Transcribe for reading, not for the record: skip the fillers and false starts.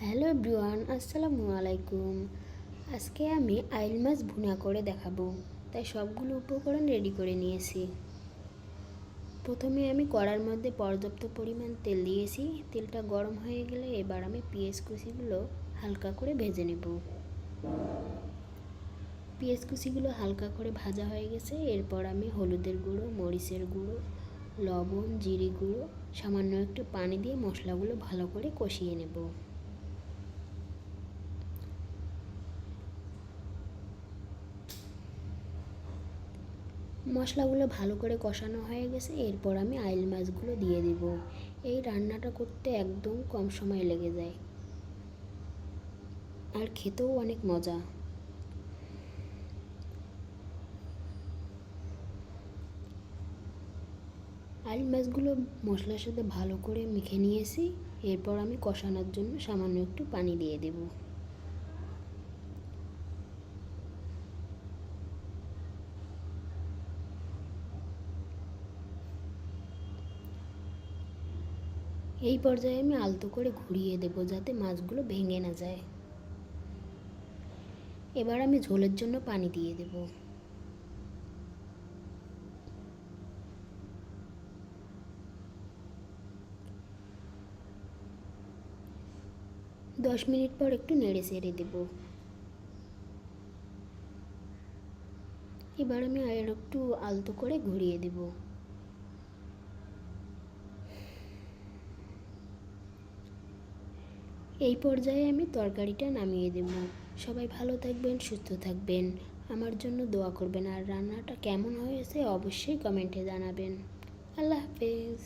Hello everyone, আসসালামু আলাইকুম। আজকে আমি আইল মাছ ভুনা করে দেখাবো, তাই সবগুলো উপকরণ রেডি করে নিয়েছি। প্রথমে আমি কড়ার মধ্যে পর্যাপ্ত পরিমাণ তেল দিয়েছি। তেলটা গরম হয়ে গেলে এবার আমি পেঁয়াজ কুচিগুলো হালকা করে ভেজে নেব। পেঁয়াজ কুচিগুলো হালকা করে ভাজা হয়ে গেছে। এরপর আমি হলুদের গুঁড়ো, মরিচের গুঁড়ো, লবণ, জিরে গুঁড়ো, সামান্য একটু পানি দিয়ে মশলাগুলো ভালো করে কষিয়ে নেব। মশলাগুলো ভালো করে কষানো হয়ে গেছে। এরপর আমি আইল মাছগুলো দিয়ে দেব। এই রান্নাটা করতে একদম কম সময় লেগে যায় আর খেতেও অনেক মজা। আইল মাছগুলো মশলার সাথে ভালো করে মেখে নিয়েছি। এরপর আমি কষানোর জন্য সামান্য একটু পানি দিয়ে দেব। এই পর্যায়ে আমি আলতো করে ঘুরিয়ে দেব যাতে মাছগুলো ভেঙে না যায়। এবার আমি ঝোলের জন্য পানি দিয়ে দেব। 10 মিনিট পর একটু নেড়ে চেড়ে দেব। এবার আমি আর একটু আলতো করে ঘুরিয়ে দেব। এই পর্যায়ে আমি তরকারিটা নামিয়ে দেব। সবাই ভালো থাকবেন, সুস্থ থাকবেন, আমার জন্য দোয়া করবেন, আর রান্নাটা কেমন হয়েছে অবশ্যই কমেন্টে জানাবেন। আল্লাহ হাফেজ।